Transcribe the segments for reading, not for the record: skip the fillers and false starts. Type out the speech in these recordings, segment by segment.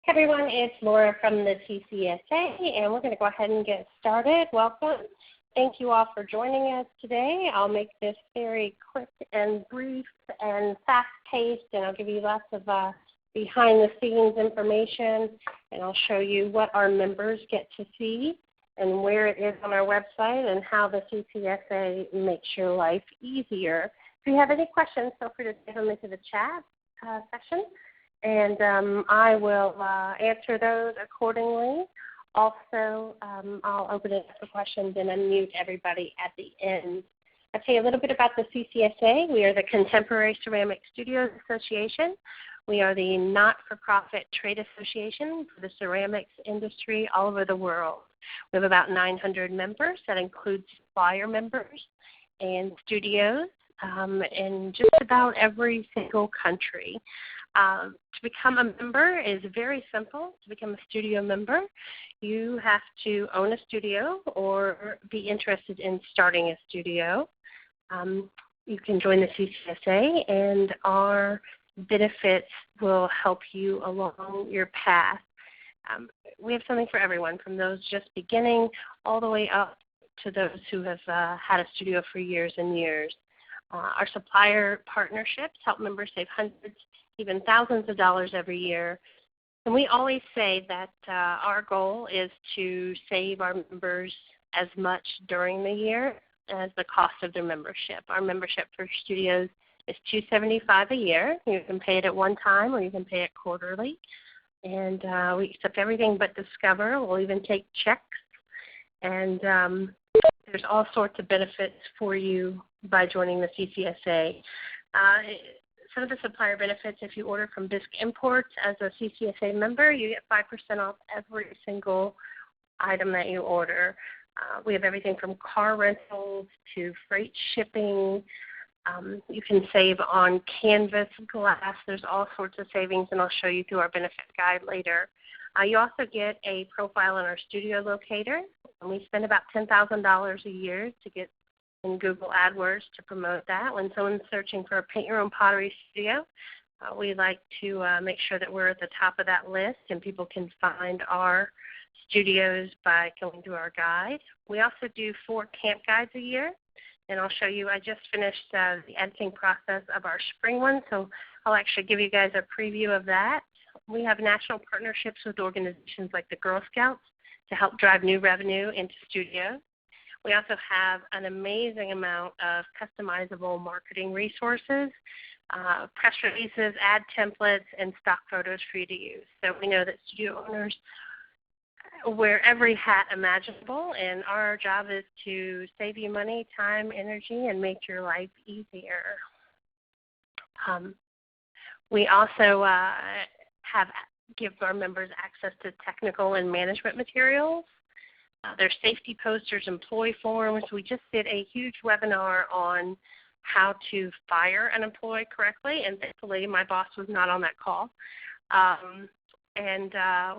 Everyone, it's Laura from the CCSA, and we're going to go ahead and get started. Welcome. Thank you all for joining us today. I'll make this very quick and brief and fast-paced, and I'll give you lots of behind-the-scenes information, and I'll show you what our members get to see and where it is on our website and how the CCSA makes your life easier. If you have any questions, feel free to send them into the chat section, and I will answer those accordingly. Also, I'll open it up for questions and unmute everybody at the end. I'll tell you a little bit about the CCSA. We are the Contemporary Ceramic Studios Association. We are the not-for-profit trade association for the ceramics industry all over the world. We have about 900 members. That includes supplier members and studios in just about every single country. To become a member is very simple. To become a studio member, you have to own a studio or be interested in starting a studio. You can join the CCSA, and our benefits will help you along your path. We have something for everyone, from those just beginning all the way up to those who have had a studio for years and years. Our supplier partnerships help members save hundreds, even thousands of dollars every year. And we always say that our goal is to save our members as much during the year as the cost of their membership. Our membership for studios is $275 a year. You can pay it at one time or you can pay it quarterly. And we accept everything but Discover. We'll even take checks. And there's all sorts of benefits for you by joining the CCSA. Some of the supplier benefits: if you order from Bisque Imports as a CCSA member, you get 5% off every single item that you order. We have everything from car rentals to freight shipping. You can save on canvas glass. There's all sorts of savings, and I'll show you through our benefit guide later. You also get a profile on our studio locator, and we spend about $10,000 a year to get in Google AdWords to promote that. When someone's searching for a paint-your-own pottery studio, we like to make sure that we're at the top of that list and people can find our studios by going through our guide. We also do 4 camp guides a year, and I'll show you. I just finished the editing process of our spring one, so I'll actually give you guys a preview of that. We have national partnerships with organizations like the Girl Scouts to help drive new revenue into studios. We also have an amazing amount of customizable marketing resources, press releases, ad templates, and stock photos for you to use. So we know that studio owners wear every hat imaginable, and our job is to save you money, time, energy, and make your life easier. We also give our members access to technical and management materials. There's safety posters, employee forms. We just did a huge webinar on how to fire an employee correctly, and thankfully my boss was not on that call.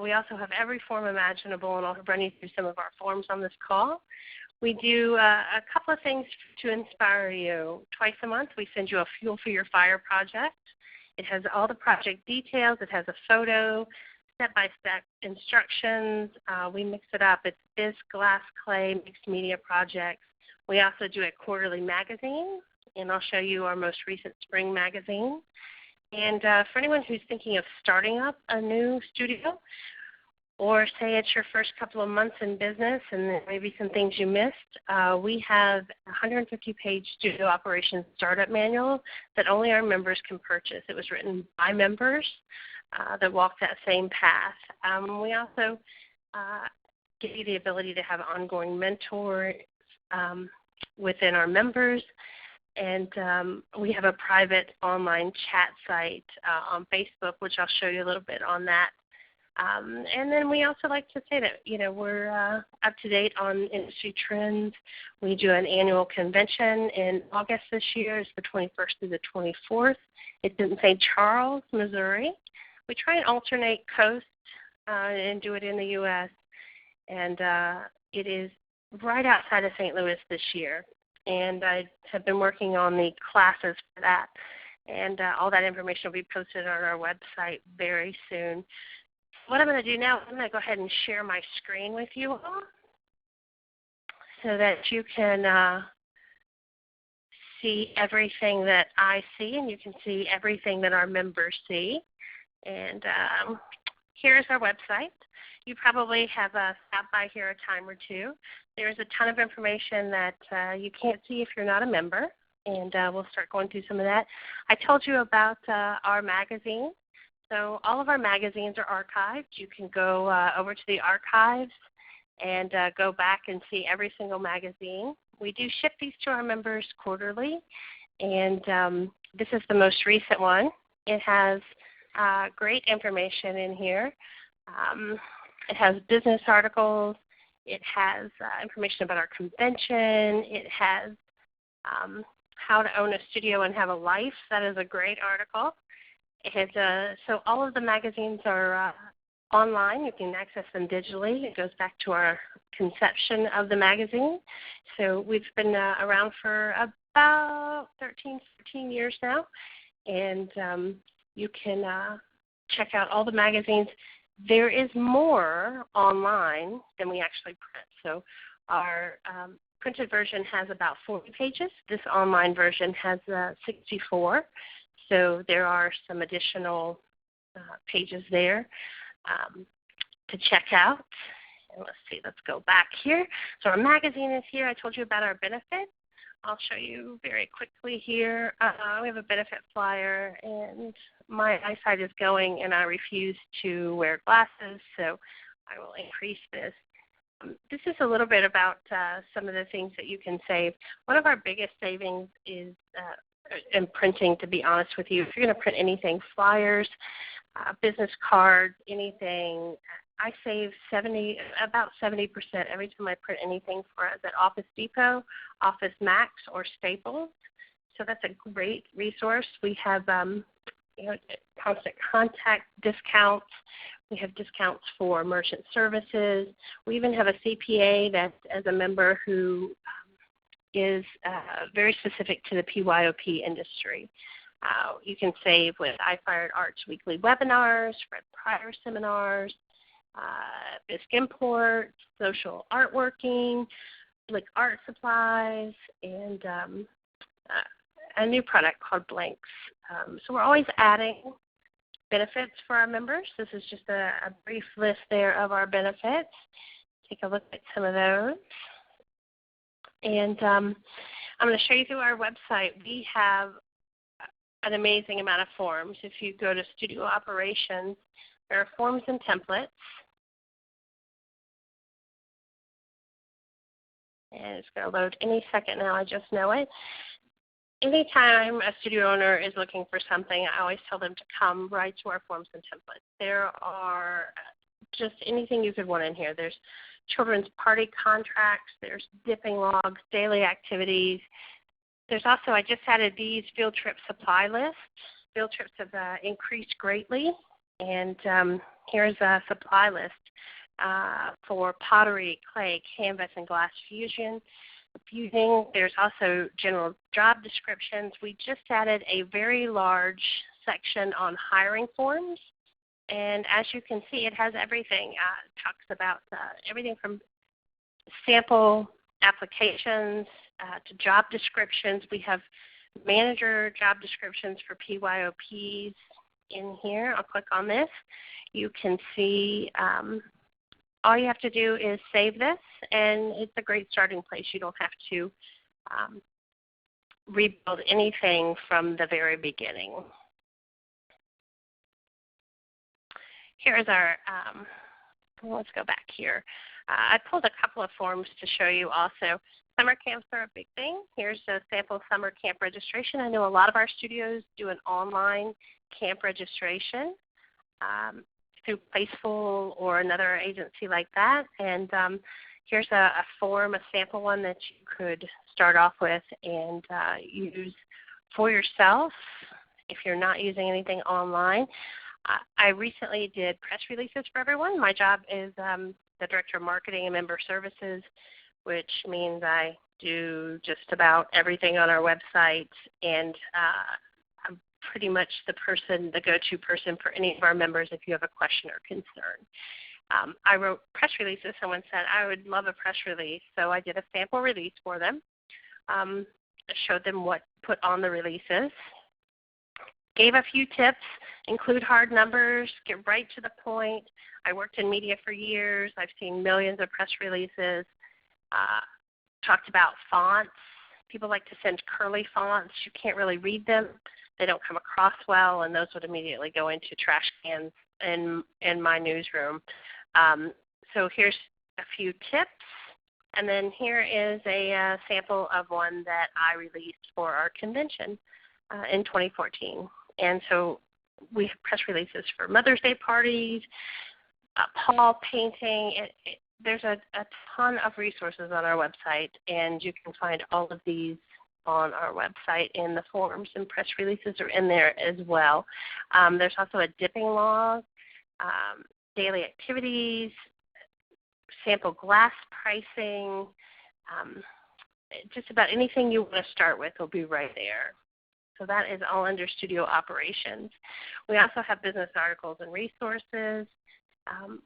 We also have every form imaginable, and I'll run you through some of our forms on this call. We do a couple of things to inspire you. Twice a month we send you a Fuel for Your Fire project. It has all the project details. It has a photo, step-by-step instructions. We mix it up. It's bisque, glass, clay, mixed media projects. We also do a quarterly magazine, and I'll show you our most recent spring magazine. And for anyone who's thinking of starting up a new studio, or say it's your first couple of months in business and there may be some things you missed, we have a 150-page studio operations startup manual that only our members can purchase. It was written by members that walk that same path. We also give you the ability to have ongoing mentors within our members, and we have a private online chat site on Facebook, which I'll show you a little bit on that. And then we also like to say that, we're up to date on industry trends. We do an annual convention in August this year. It's the 21st through the 24th. It's in St. Charles, Missouri. We try and alternate coasts and do it in the U.S. And it is right outside of St. Louis this year. And I have been working on the classes for that. And all that information will be posted on our website very soon. what I'm going to do now, I'm going to go ahead and share my screen with you all so that you can see everything that I see, and you can see everything that our members see. And here's our website. You probably have stopped by here a time or two. There's a ton of information that you can't see if you're not a member, and we'll start going through some of that. I told you about our magazine. So all of our magazines are archived. You can go over to the archives and go back and see every single magazine. We do ship these to our members quarterly, and this is the most recent one. It has great information in here. It has business articles. It has information about our convention. It has how to own a studio and have a life. That is a great article. It has, so all of the magazines are online. You can access them digitally. It goes back to our conception of the magazine. So we've been around for about 13, 14 years now, and you can check out all the magazines. There is more online than we actually print. So our printed version has about 40 pages. This online version has 64. So there are some additional pages there to check out. And let's see, let's go back here. So our magazine is here. I told you about our benefits. I'll show you very quickly here. We have a benefit flyer, and my eyesight is going, and I refuse to wear glasses, so I will increase this. This is a little bit about some of the things that you can save. One of our biggest savings is in printing, to be honest with you. If you're going to print anything, flyers, business cards, anything, I save about 70% every time I print anything for us at Office Depot, Office Max, or Staples. So that's a great resource. We have constant contact discounts. We have discounts for merchant services. We even have a CPA that, as a member, who is very specific to the PYOP industry. You can save with I Fired Art's weekly webinars, Fred Pryor seminars, Bisque Import, social artworking, Blick Art Supplies, and a new product called Blanks. So we're always adding benefits for our members. This is just a brief list there of our benefits. Take a look at some of those. And I'm going to show you through our website. We have an amazing amount of forms. If you go to Studio Operations, there are forms and templates. And it's going to load any second now, I just know it. Anytime a studio owner is looking for something, I always tell them to come right to our forms and templates. There are just anything you could want in here. There's children's party contracts, there's dipping logs, daily activities. There's also, I just added these field trip supply lists. Field trips have increased greatly, and here's a supply list for pottery, clay, canvas, and glass fusing. There's also general job descriptions. We just added a very large section on hiring forms, and as you can see, it has everything. It talks about everything from sample applications to job descriptions. We have manager job descriptions for PYOPs in here. I'll click on this. You can see all you have to do is save this, and it's a great starting place. You don't have to rebuild anything from the very beginning. Here's our, let's go back here. I pulled a couple of forms to show you also. Summer camps are a big thing. Here's a sample summer camp registration. I know a lot of our studios do an online camp registration through Placeful or another agency like that. And here's a form, a sample one that you could start off with and use for yourself if you're not using anything online. I recently did press releases for everyone. My job is the Director of Marketing and Member Services, which means I do just about everything on our website. And pretty much the go-to person for any of our members if you have a question or concern. I wrote press releases. Someone said, I would love a press release. So I did a sample release for them. I showed them what to put on the releases. Gave a few tips, include hard numbers, get right to the point. I worked in media for years. I've seen millions of press releases. Talked about fonts. People like to send curly fonts. You can't really read them. They don't come across well, and those would immediately go into trash cans in my newsroom. So here's a few tips, and then here is a sample of one that I released for our convention in 2014. And so we have press releases for Mother's Day parties, Paul painting. There's a ton of resources on our website, and you can find all of these on our website, and the forms and press releases are in there as well. There's also a dipping log, daily activities, sample glass pricing, just about anything you want to start with will be right there. So that is all under studio operations. We also have business articles and resources.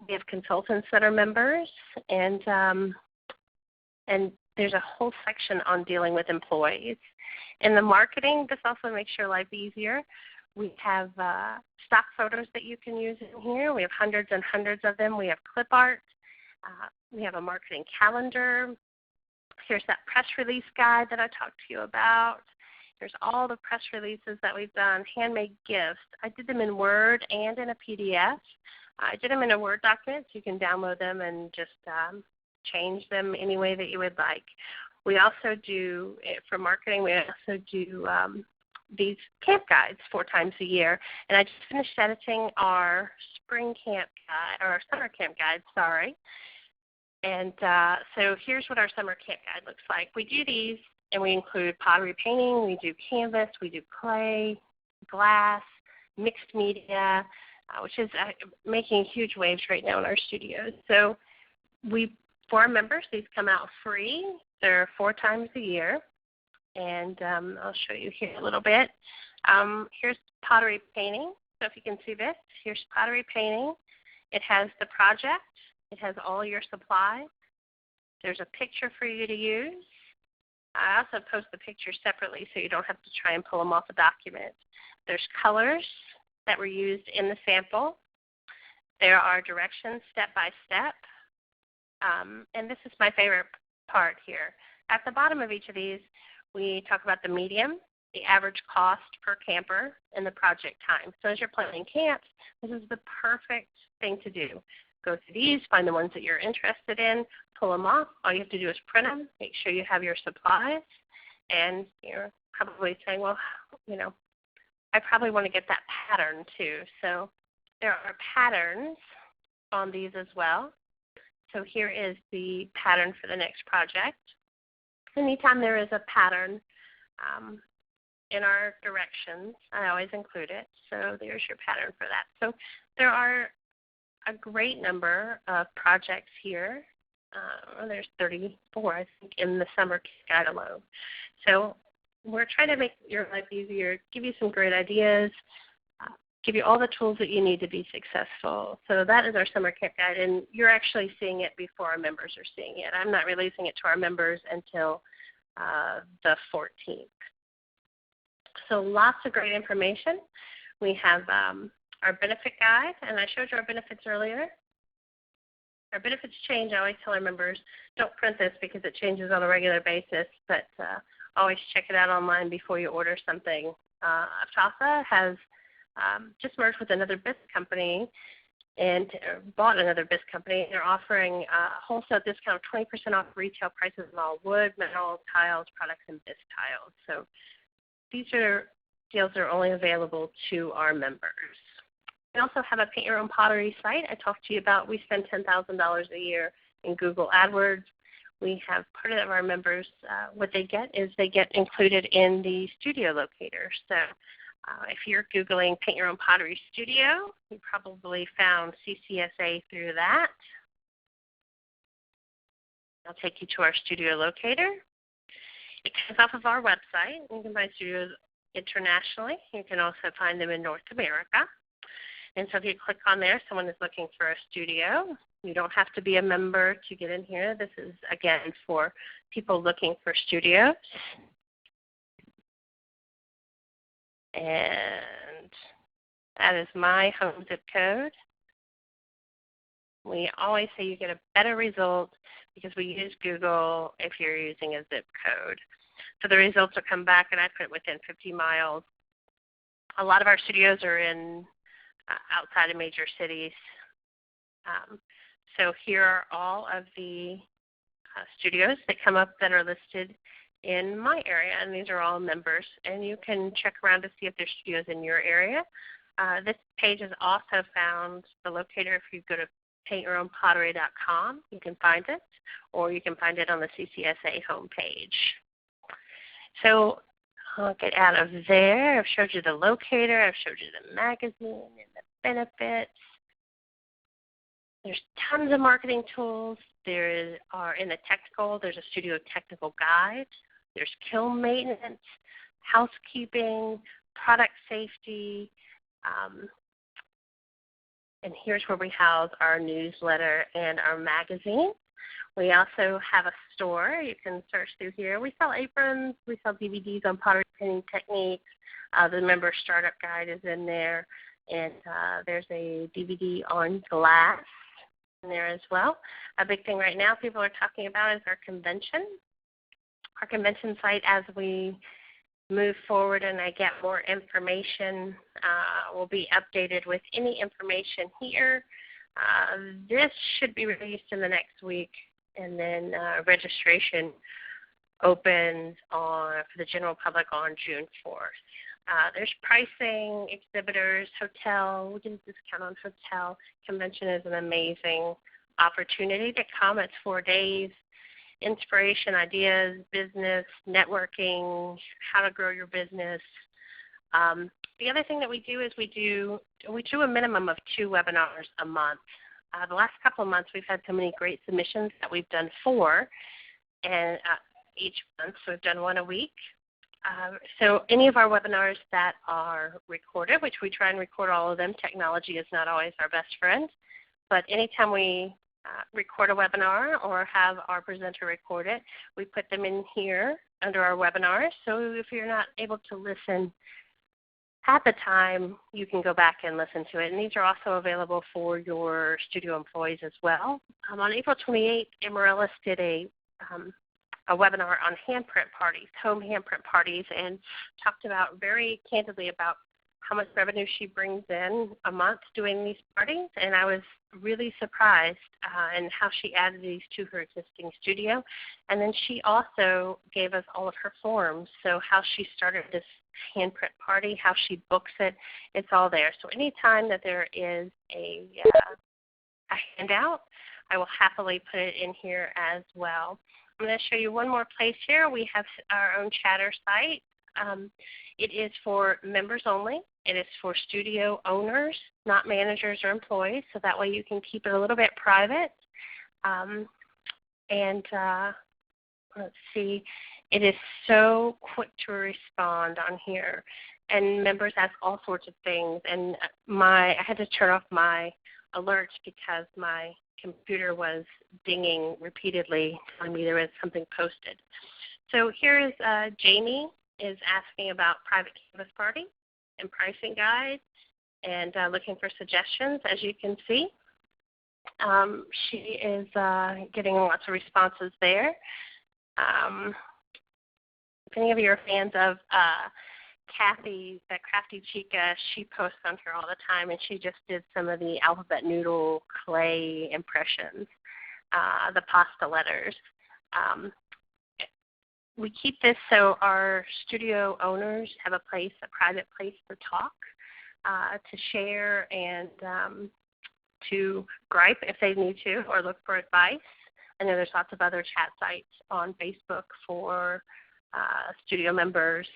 We have consultants that are members, and there's a whole section on dealing with employees. In the marketing, this also makes your life easier. We have stock photos that you can use in here. We have hundreds and hundreds of them. We have clip art. We have a marketing calendar. Here's that press release guide that I talked to you about. There's all the press releases that we've done, handmade gifts. I did them in Word and in a PDF. I did them in a Word document, so you can download them and just change them any way that you would like. We also do, for marketing, we also do these camp guides 4 times a year. And I just finished editing our spring camp guide, or our summer camp guide, sorry. And so here's what our summer camp guide looks like. We do these, and we include pottery painting, we do canvas, we do clay, glass, mixed media, which is making huge waves right now in our studios. So for our members, these come out free. They're 4 times a year, and I'll show you here a little bit. Here's pottery painting. So if you can see this, here's pottery painting. It has the project. It has all your supplies. There's a picture for you to use. I also post the pictures separately so you don't have to try and pull them off a document. There's colors that were used in the sample. There are directions step by step. And this is my favorite part here. At the bottom of each of these, we talk about the medium, the average cost per camper, and the project time. So as you're planning camps, this is the perfect thing to do. Go through these, find the ones that you're interested in, pull them off. All you have to do is print them, make sure you have your supplies, and you're probably saying, well, I probably want to get that pattern too. So there are patterns on these as well. So here is the pattern for the next project. Anytime there is a pattern in our directions, I always include it. So there's your pattern for that. So there are a great number of projects here. There's 34, I think, in the summer guide alone. So we're trying to make your life easier, give you some great ideas, give you all the tools that you need to be successful. So that is our summer camp guide, and you're actually seeing it before our members are seeing it. I'm not releasing it to our members until the 14th. So lots of great information. We have our benefit guide, and I showed you our benefits earlier. Our benefits change. I always tell our members, don't print this because it changes on a regular basis, but always check it out online before you order something. Afasa has just merged with another BIS company and bought another BIS company. They're offering a wholesale discount of 20% off retail prices on all wood, metal, tiles, products, and BIS tiles. So these are deals that are only available to our members. We also have a Paint Your Own Pottery site I talked to you about. We spend $10,000 a year in Google AdWords. We have part of our members, what they get is they get included in the studio locator. So if you're Googling Paint Your Own Pottery Studio, you probably found CCSA through that. I'll take you to our studio locator. It comes off of our website. You can find studios internationally. You can also find them in North America. And so if you click on there, someone is looking for a studio. You don't have to be a member to get in here. This is, again, for people looking for studios. And that is my home zip code. We always say you get a better result because we use Google if you're using a zip code. So the results will come back, and I put within 50 miles. A lot of our studios are in outside of major cities. So here are all of the studios that come up that are listed in my area, and these are all members. And you can check around to see if there's studios in your area. This page is also found, the locator, if you go to paintyourownpottery.com, you can find it, or you can find it on the CCSA homepage. So I'll get out of there. I've showed you the locator. I've showed you the magazine and the benefits. There's tons of marketing tools. There are in the technical, there's a studio technical guide. There's kiln maintenance, housekeeping, product safety. And here's where we house our newsletter and our magazine. We also have a store. You can search through here. We sell aprons. We sell DVDs on pottery painting techniques. The member startup guide is in there. And there's a DVD on glass in there as well. A big thing right now people are talking about is our convention. Our convention site, as we move forward and I get more information, will be updated with any information here. This should be released in the next week, and then registration opens for the general public on June 4th. There's pricing, exhibitors, hotel. We get a discount on hotel. Convention is an amazing opportunity to come. It's 4 days. Inspiration, ideas, business, networking, how to grow your business. The other thing that we do is we do a minimum of 2 webinars a month. The last couple of months we've had so many great submissions that we've done 4 and each month, so we've done 1 a week. So any of our webinars that are recorded, which we try and record all of them, technology is not always our best friend, but anytime we record a webinar or have our presenter record it, we put them in here under our webinars. So if you're not able to listen at the time, you can go back and listen to it. And these are also available for your studio employees as well. On April 28th, Amaryllis did a webinar on handprint parties, home handprint parties, and talked about very candidly about how much revenue she brings in a month doing these parties, and I was really surprised in how she added these to her existing studio. And then she also gave us all of her forms, so how she started this handprint party, how she books it, it's all there. So anytime that there is a handout, I will happily put it in here as well. I'm going to show you one more place here. We have our own chatter site. It is for members only. It is for studio owners, not managers or employees, so that way you can keep it a little bit private. Let's see, it is so quick to respond on here. And members ask all sorts of things. And I had to turn off my alerts because my computer was dinging repeatedly, telling me there was something posted. So here is Jamie is asking about private canvas party and pricing guides and looking for suggestions, as you can see. She is getting lots of responses there. If any of you are fans of Kathy, the Crafty Chica, she posts on here all the time, and she just did some of the alphabet noodle clay impressions, the pasta letters. We keep this so our studio owners have a private place to talk, to share, and to gripe if they need to or look for advice. I know there's lots of other chat sites on Facebook for studio members,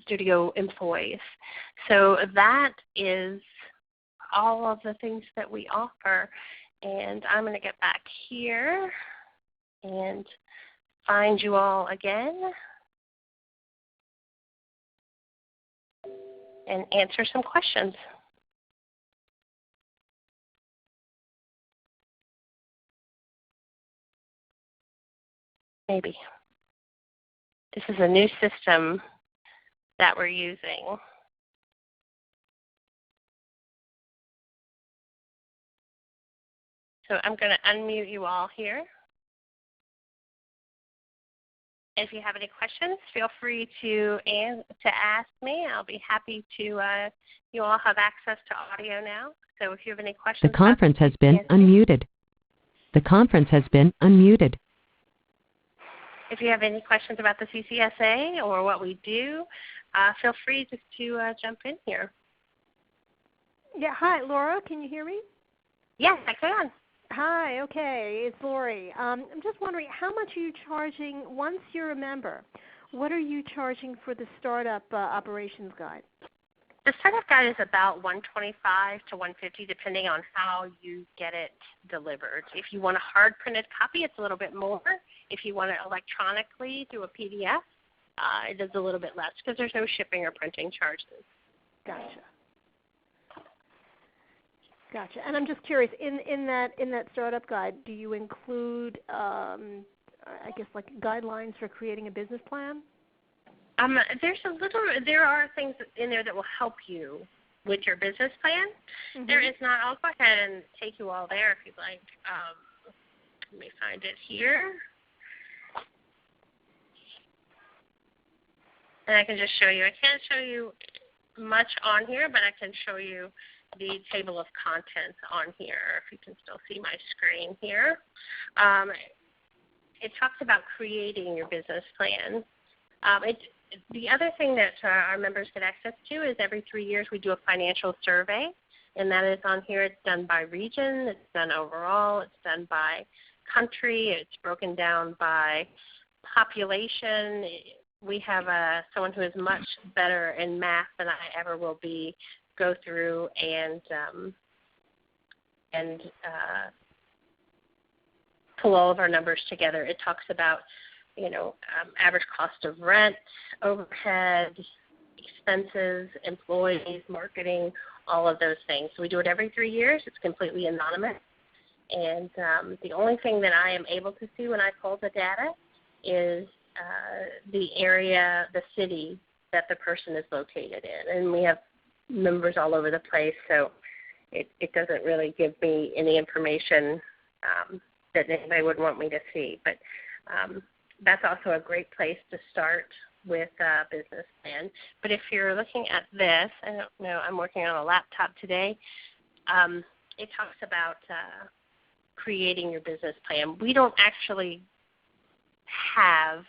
studio employees. So that is all of the things that we offer. And I'm going to get back here and find you all again. and answer some questions. Maybe. This is a new system that we're using. So I'm going to unmute you all here. If you have any questions, feel free to ask me. I'll be happy to, you all have access to audio now. So if you have any questions. The conference has been unmuted. The conference has been unmuted. If you have any questions about the CCSA or what we do, feel free just to jump in here. Yeah, hi, Laura, can you hear me? Yes, I can. Hi, okay, it's Lori. I'm just wondering, how much are you charging once you're a member? What are you charging for the startup operations guide? The startup guide is about $125 to $150 depending on how you get it delivered. If you want a hard printed copy, it's a little bit more. If you want it electronically through a PDF, it is a little bit less because there's no shipping or printing charges. Gotcha. Gotcha. And I'm just curious, in that startup guide, do you include, I guess, like guidelines for creating a business plan? There are things in there that will help you with your business plan. Mm-hmm. There is not. I'll go ahead and take you all there if you'd like. Let me find it here. And I can just show you. I can't show you much on here, but I can show you the table of contents on here, if you can still see my screen here. It talks about creating your business plan. The other thing that our members get access to is every 3 years we do a financial survey, and that is on here. It's done by region, it's done overall, it's done by country, it's broken down by population. We have someone who is much better in math than I ever will be go through and pull all of our numbers together. It talks about, average cost of rent, overhead, expenses, employees, marketing, all of those things. So we do it every 3 years. It's completely anonymous. And the only thing that I am able to see when I pull the data is the area, the city that the person is located in. And we have members all over the place, so it doesn't really give me any information that anybody would want me to see. But that's also a great place to start with a business plan. But if you're looking at this, I don't know, I'm working on a laptop today. It talks about creating your business plan. We don't actually have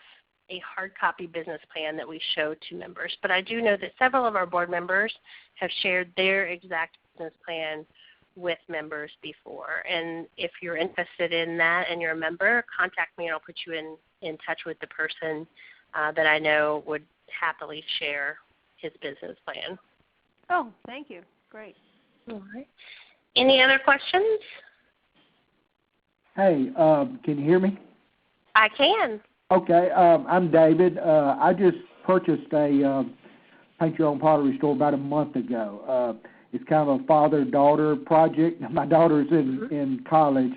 a hard copy business plan that we show to members, but I do know that several of our board members have shared their exact business plan with members before. And if you're interested in that and you're a member, contact me and I'll put you in touch with the person that I know would happily share his business plan. Oh, thank you. Great. All right. Any other questions? Hey, can you hear me? I can. Okay, I'm David. I just purchased a paint your own pottery store about a month ago. It's kind of a father-daughter project. My daughter's in college.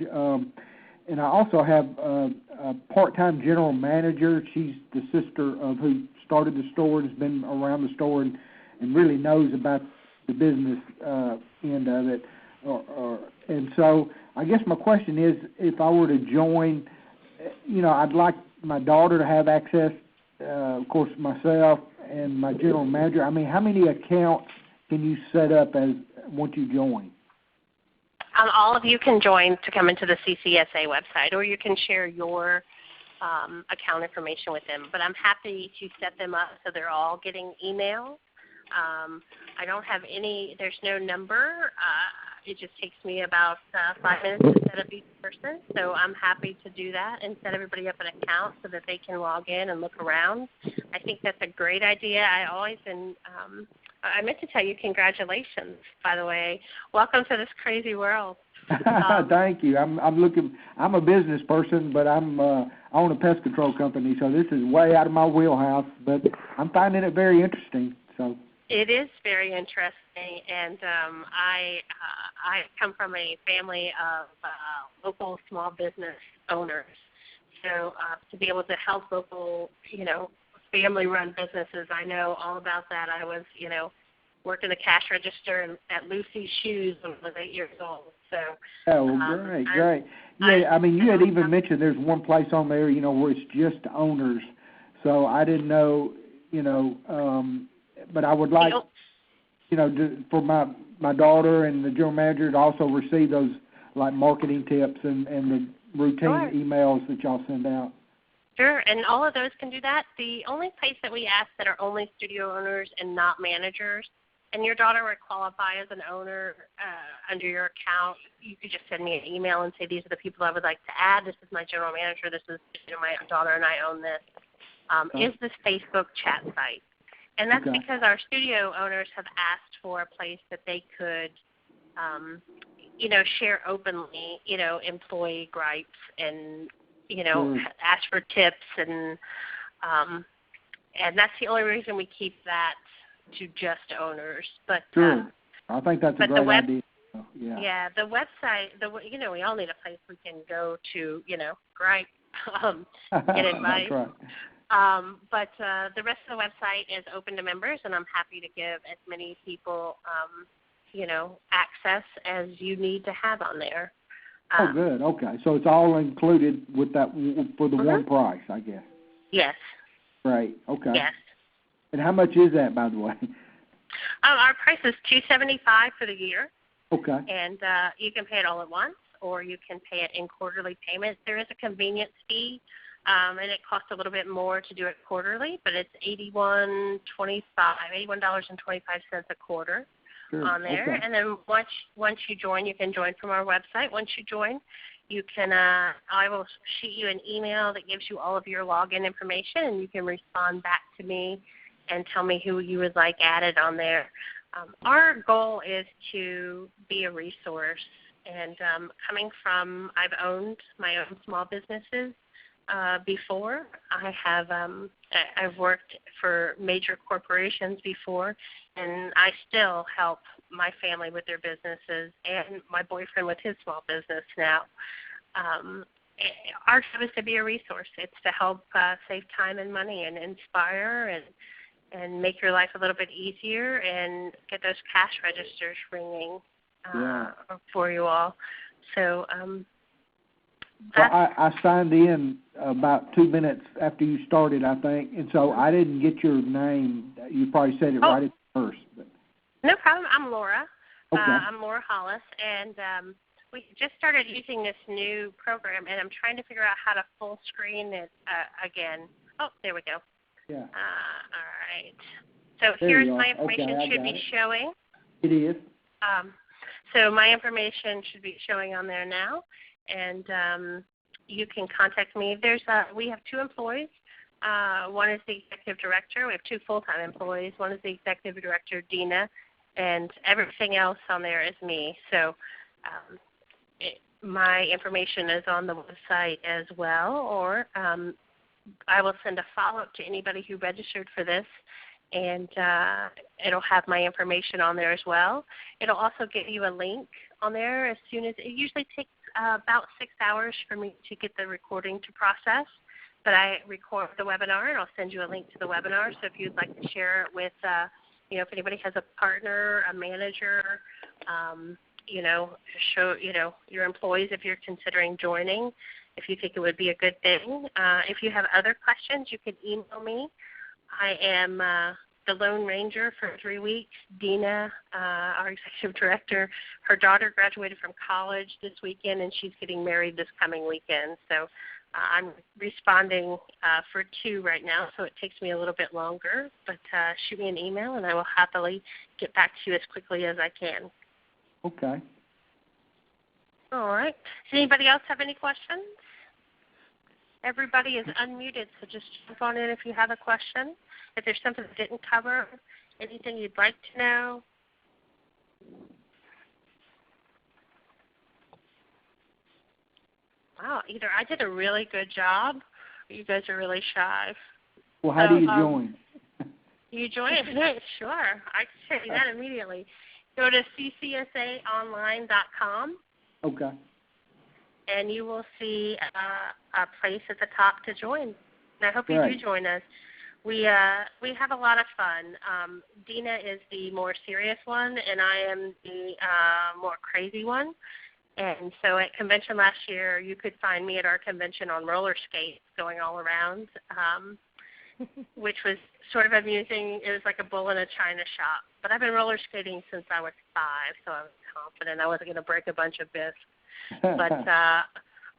And I also have a part-time general manager. She's the sister of who started the store and has been around the store and really knows about the business end of it. And so I guess my question is, if I were to join, I'd like my daughter to have access, of course, myself and my general manager. I mean, how many accounts can you set up as once you join? All of you can join to come into the CCSA website, or you can share your account information with them. But I'm happy to set them up so they're all getting emails. I don't have there's no number. It just takes me about 5 minutes to set up each person. So I'm happy to do that and set everybody up an account so that they can log in and look around. I think that's a great idea. I meant to tell you congratulations, by the way. Welcome to this crazy world. Thank you. I'm a business person, but I own a pest control company, so this is way out of my wheelhouse. But I'm finding it very interesting. So It is very interesting, and I come from a family of local small business owners. So to be able to help local, family-run businesses, I know all about that. I was, working the cash register at Lucy's Shoes when I was 8 years old. So. Oh, great. Yeah, I mean, you had even mentioned there's one place on there, where it's just owners. So I didn't know, but I would like, for my daughter and the general manager to also receive those like marketing tips and the routine emails that y'all send out. Sure, and all of those can do that. The only place that we ask that are only studio owners and not managers, and your daughter would qualify as an owner under your account, you could just send me an email and say, these are the people I would like to add. This is my general manager. This is my daughter and I own this. Is this Facebook chat site. And that's because our studio owners have asked for a place that they could, share openly, employee gripes and, ask for tips. And that's the only reason we keep that to just owners. But I think that's a great idea. Yeah, the website, we all need a place we can go to, gripe, get advice. That's right. But the rest of the website is open to members, and I'm happy to give as many people, access as you need to have on there. Oh, good. Okay. So it's all included with that for the one price, I guess. Yes. Great. Okay. Yes. And how much is that, by the way? Our price is $275 for the year. Okay. And you can pay it all at once, or you can pay it in quarterly payments. There is a convenience fee, and it costs a little bit more to do it quarterly, but it's $81.25 a quarter on there. Okay. And then once you join, you can join from our website. Once you join, you can I will shoot you an email that gives you all of your login information, and you can respond back to me and tell me who you would like added on there. Our goal is to be a resource, and coming from, I've owned my own small businesses before. I've worked for major corporations before, and I still help my family with their businesses and my boyfriend with his small business now. Our job is to be a resource. It's to help save time and money and inspire and make your life a little bit easier and get those cash registers ringing for you all. So I signed in about 2 minutes after you started, I think, and so I didn't get your name. You probably said it right at first. But. No problem. I'm Laura. Okay. I'm Laura Hollis, and we just started using this new program, and I'm trying to figure out how to full screen it again. Oh, there we go. Yeah. All right. So here's my information should be showing. It is. So my information should be showing on there now, and you can contact me. We have 2 employees. One is the executive director. We have 2 full-time employees. One is the executive director, Dina, and everything else on there is me. So my information is on the website as well, or I will send a follow-up to anybody who registered for this, and it'll have my information on there as well. It'll also give you a link on there as soon as – it usually takes about 6 hours for me to get the recording to process, but I record the webinar, and I'll send you a link to the webinar. So if you'd like to share it with if anybody has a partner, a manager, show your employees if you're considering joining, if you think it would be a good thing. If you have other questions, you can email me. I am the Lone Ranger for 3 weeks. Dina, our executive director, her daughter graduated from college this weekend, and she's getting married this coming weekend. So I'm responding for 2 right now, so it takes me a little bit longer. But shoot me an email, and I will happily get back to you as quickly as I can. Okay. All right. Does anybody else have any questions? Everybody is unmuted, so just jump on in if you have a question. If there's something that didn't cover, anything you'd like to know. Wow, either I did a really good job or you guys are really shy. Well, how do you join? You join it? Sure. I can tell you that immediately. Go to ccsaonline.com. Okay. And you will see a place at the top to join. And I hope you do join us. We have a lot of fun. Dina is the more serious one, and I am the more crazy one. And so at convention last year, you could find me at our convention on roller skates going all around, which was sort of amusing. It was like a bull in a china shop. But I've been roller skating since I was 5, so I was confident I wasn't going to break a bunch of discs. But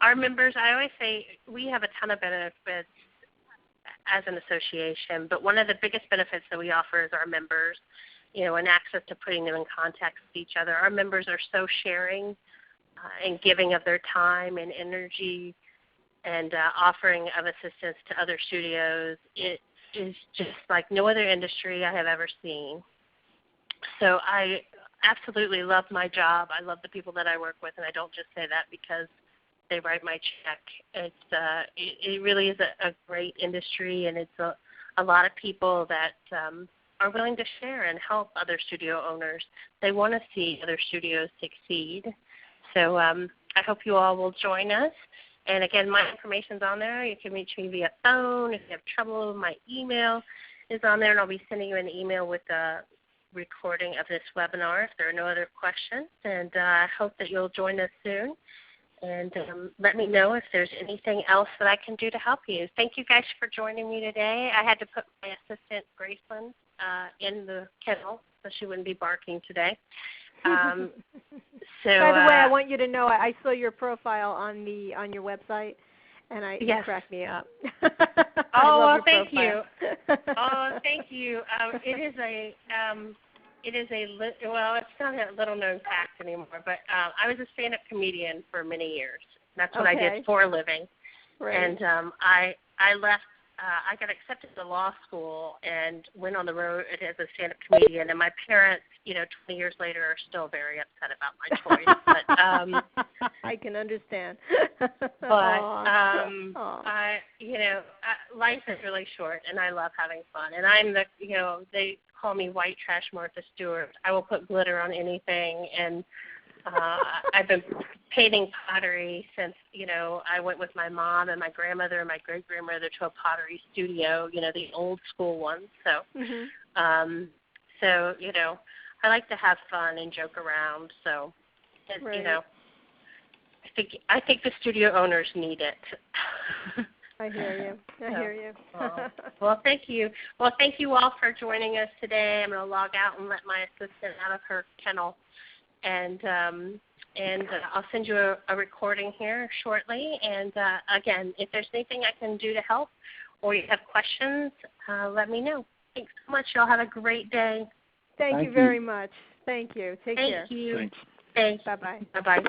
our members, I always say we have a ton of benefits as an association, but one of the biggest benefits that we offer is our members, and access to putting them in contact with each other. Our members are so sharing and giving of their time and energy and offering of assistance to other studios. It is just like no other industry I have ever seen. So I absolutely love my job. I love the people that I work with, and I don't just say that because they write my check. It really is a great industry, and it's a lot of people that are willing to share and help other studio owners. They want to see other studios succeed. So I hope you all will join us. And again, my information's on there. You can reach me via phone. If you have trouble, my email is on there, and I'll be sending you an email with a recording of this webinar if there are no other questions. And I hope that you'll join us soon. And let me know if there's anything else that I can do to help you. Thank you guys for joining me today. I had to put my assistant, Graceland, in the kennel so she wouldn't be barking today. By the way, I want you to know I saw your profile on your website, and it cracked me up. Oh, well, thank you. Oh, thank you. Well, it's not a little-known fact anymore, but I was a stand-up comedian for many years. That's what I did for a living. Right. And I left. I got accepted to law school and went on the road as a stand-up comedian. And my parents, 20 years later, are still very upset about my choice. But I can understand. Life is really short, and I love having fun. And I'm they call me White Trash Martha Stewart. I will put glitter on anything, and I've been painting pottery since, I went with my mom and my grandmother and my great-grandmother to a pottery studio, the old school ones. So, I like to have fun and joke around. So, I think the studio owners need it. I hear you. Well, thank you. Well, thank you all for joining us today. I'm going to log out and let my assistant out of her kennel. And I'll send you a recording here shortly. And, again, if there's anything I can do to help or you have questions, let me know. Thanks so much. Y'all have a great day. Thank you very much. Thank you. Take care. Thank you. Thanks. Thanks. Bye-bye. Bye-bye.